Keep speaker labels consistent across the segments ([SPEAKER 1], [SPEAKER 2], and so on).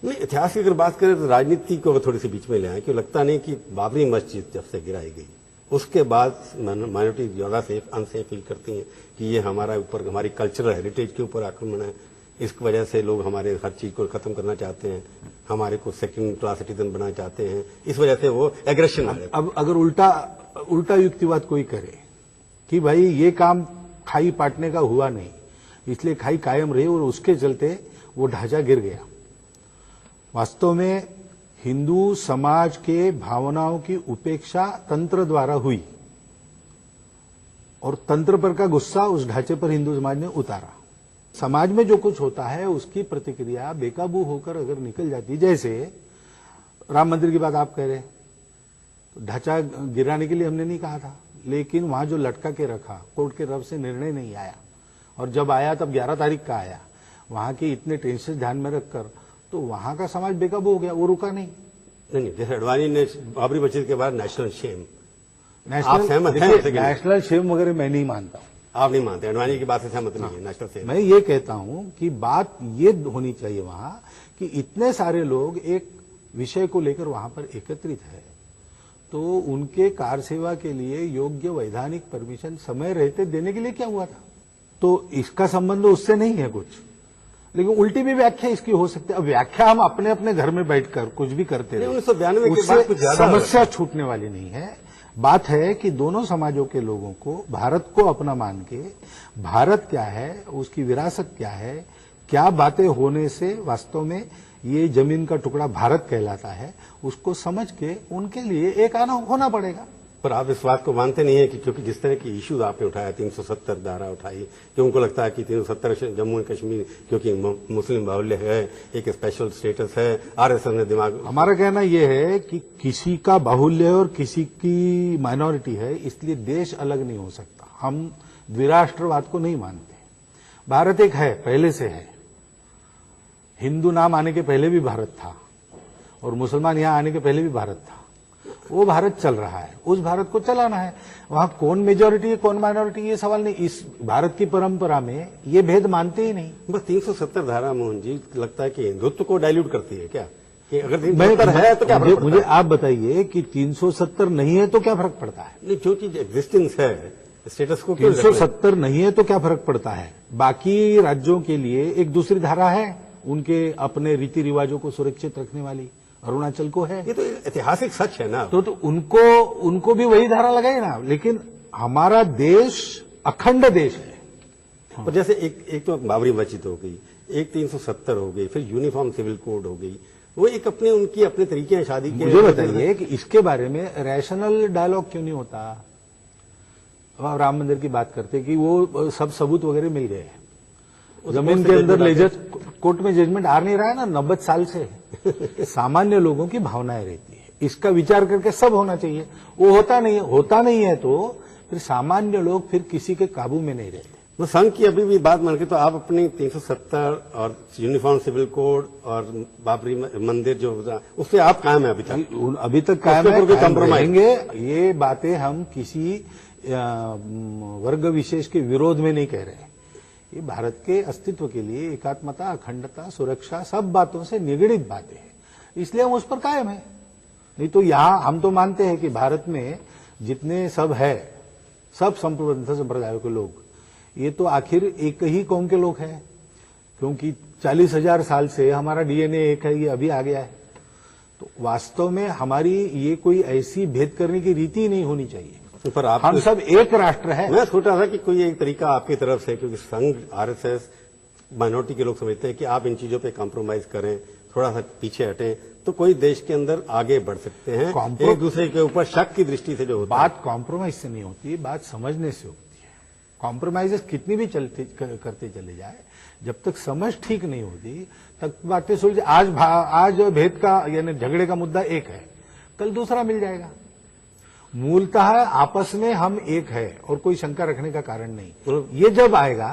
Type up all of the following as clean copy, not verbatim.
[SPEAKER 1] नहीं, इतिहास की अगर बात करें तो राजनीति को थोड़ी सी बीच में ले आए, क्यों लगता नहीं कि बाबरी मस्जिद जब से गिराई गई उसके बाद माइनॉरिटी ज्यादा अनसेफ फील करती हैं कि ये हमारा ऊपर, हमारी कल्चरल हेरिटेज के ऊपर आक्रमण है, इस वजह से लोग हमारे हर चीज को खत्म करना चाहते हैं, हमारे को सेकंड क्लास सिटीजन बनाना चाहते हैं, इस वजह से वो एग्रेशन है।
[SPEAKER 2] अब अगर उल्टा युक्तिवाद कोई करे कि भाई ये काम खाई पाटने का हुआ नहीं, इसलिए खाई कायम रही और उसके चलते वो ढांचा गिर गया। वास्तव में हिंदू समाज के भावनाओं की उपेक्षा तंत्र द्वारा हुई और तंत्र पर का गुस्सा उस ढांचे पर हिंदू समाज ने उतारा। समाज में जो कुछ होता है उसकी प्रतिक्रिया बेकाबू होकर अगर निकल जाती, जैसे राम मंदिर की बात आप कह रहे हैं, तो ढांचा गिराने के लिए हमने नहीं कहा था, लेकिन वहां जो लटका के रखा, कोर्ट के तरफ से निर्णय नहीं आया, और जब आया तब 11 तारीख का आया, वहां के इतने टेंशन ध्यान में रखकर तो वहां का समाज बेकाबू हो गया, वो रुका नहीं।
[SPEAKER 1] नहीं, जैसे अडवाणी ने बाबरी मस्जिद के बाद नेशनल शेम,
[SPEAKER 2] नेशनल शेम वगैरह मैं नहीं मानता हूं।
[SPEAKER 1] आप नहीं मानते? अडवाणी की बात से सहमत नहीं है नेशनल शेम?
[SPEAKER 2] मैं ये कहता हूं कि बात ये होनी चाहिए वहां कि इतने सारे लोग एक विषय को लेकर वहां पर एकत्रित है, तो उनके कार सेवा के लिए योग्य वैधानिक परमिशन समय रहते देने के लिए क्या हुआ था? तो इसका संबंध उससे नहीं है कुछ, लेकिन उल्टी भी व्याख्या इसकी हो सकती है। अब व्याख्या हम अपने अपने घर में बैठकर कुछ भी करते रहे,
[SPEAKER 1] 1992 के
[SPEAKER 2] उससे
[SPEAKER 1] बाद कुछ ज्यादा
[SPEAKER 2] समस्या छूटने वाली नहीं है। बात है कि दोनों समाजों के लोगों को भारत को अपना मान के, भारत क्या है, उसकी विरासत क्या है, क्या बातें होने से वास्तव में ये जमीन का टुकड़ा भारत कहलाता है, उसको समझ के उनके लिए एक आना होना पड़ेगा।
[SPEAKER 1] पर आप इस बात को मानते नहीं है कि क्योंकि जिस तरह की इश्यूज आपने उठाया, 370 धारा उठाई, कि उनको लगता है कि 370 जम्मू एंड कश्मीर क्योंकि मुस्लिम बाहुल्य है, एक स्पेशल स्टेटस है, आरएसएस ने दिमाग।
[SPEAKER 2] हमारा कहना यह है कि किसी का बाहुल्य है और किसी की माइनॉरिटी है, इसलिए देश अलग नहीं हो सकता। हम द्विराष्ट्रवाद को नहीं मानते। भारत एक है, पहले से है। हिंदू नाम आने के पहले भी भारत था और मुसलमान यहां आने के पहले भी भारत था। वो भारत चल रहा है, उस भारत को चलाना है। वहां कौन मेजॉरिटी है कौन माइनॉरिटी, ये सवाल नहीं। इस भारत की परंपरा में ये भेद मानते ही नहीं।
[SPEAKER 1] बस 370 धारा मोहन जी लगता है कि हिंदुत्व को डाइल्यूट करती है क्या? कि अगर 370 है तो क्या फर्क
[SPEAKER 2] मुझे आप बताइए कि 370 नहीं है तो क्या फर्क पड़ता है?
[SPEAKER 1] नहीं, जो चीज एग्जिस्टेंस है, स्टेटस को
[SPEAKER 2] 370 नहीं है तो क्या फर्क पड़ता है? बाकी राज्यों के लिए एक दूसरी धारा है, उनके अपने रीति रिवाजों को सुरक्षित रखने वाली। अरुणाचल को है।
[SPEAKER 1] ये तो ऐतिहासिक सच है ना।
[SPEAKER 2] तो उनको भी वही धारा लगाए ना। लेकिन हमारा देश अखंड देश है।
[SPEAKER 1] पर जैसे एक तो बाबरी मस्जिद हो गई, एक 370 हो गई, फिर यूनिफॉर्म सिविल कोड हो गई, वो एक उनकी अपने तरीके हैं शादी के।
[SPEAKER 2] मुझे बताइए कि इसके बारे में रैशनल डायलॉग क्यों नहीं होता? अब आप राम मंदिर की बात करते कि वो सब सबूत वगैरह मिल गए, जमीन के अंदर ले जा, कोर्ट में जजमेंट आ नहीं रहा है ना 90 साल से। सामान्य लोगों की भावनाएं रहती है, इसका विचार करके सब होना चाहिए। वो होता नहीं है तो फिर सामान्य लोग फिर किसी के काबू में नहीं रहते।
[SPEAKER 1] वो संघ की अभी भी बात मान के तो आप अपनी 370 और यूनिफॉर्म सिविल कोड और बाबरी मंदिर जो उससे आप कायम है अभी तक
[SPEAKER 2] कायम है, कंप्रोमाइज। ये बातें हम किसी वर्ग विशेष के विरोध में नहीं कह रहे। ये भारत के अस्तित्व के लिए एकात्मता, अखंडता, सुरक्षा, सब बातों से निगड़ित बातें हैं, इसलिए हम उस पर कायम है। नहीं तो यहां हम तो मानते हैं कि भारत में जितने सब है, सब संप्रदायों के लोग, ये तो आखिर एक ही कौम के लोग हैं, क्योंकि 40,000 साल से हमारा डीएनए एक है, ये अभी आ गया है। तो वास्तव में हमारी ये कोई ऐसी भेद करने की रीति नहीं होनी चाहिए।
[SPEAKER 1] पर आप
[SPEAKER 2] हम सब एक राष्ट्र है।
[SPEAKER 1] मैं सोच रहा था कि कोई एक तरीका आपकी तरफ से, क्योंकि संघ, आरएसएस, माइनॉरिटी के लोग समझते हैं कि आप इन चीजों पे कॉम्प्रोमाइज करें, थोड़ा सा पीछे हटें, तो कोई देश के अंदर आगे बढ़ सकते हैं। एक दूसरे के ऊपर शक की दृष्टि से जो होता
[SPEAKER 2] बात कॉम्प्रोमाइज से नहीं होती, बात समझने से होती है। कॉम्प्रोमाइजेस कितनी भी करते चले जाए, जब तक समझ ठीक नहीं होती तब बातें सुलझ। आज भेद का यानी झगड़े का मुद्दा एक है, कल दूसरा मिल जाएगा। मूलतः आपस में हम एक है और कोई शंका रखने का कारण नहीं। ये जब आएगा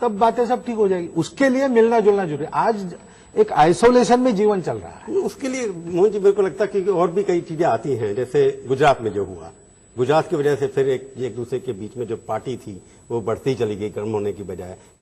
[SPEAKER 2] तब बातें सब ठीक हो जाएगी। उसके लिए मिलना जुलना जरूरी है। आज एक आइसोलेशन में जीवन चल रहा है।
[SPEAKER 1] उसके लिए मोहन जी मेरे को लगता है कि और भी कई चीजें आती हैं, जैसे गुजरात में जो हुआ, गुजरात की वजह से फिर एक दूसरे के बीच में जो पार्टी थी वो बढ़ती चली गई, गर्म होने की बजाय।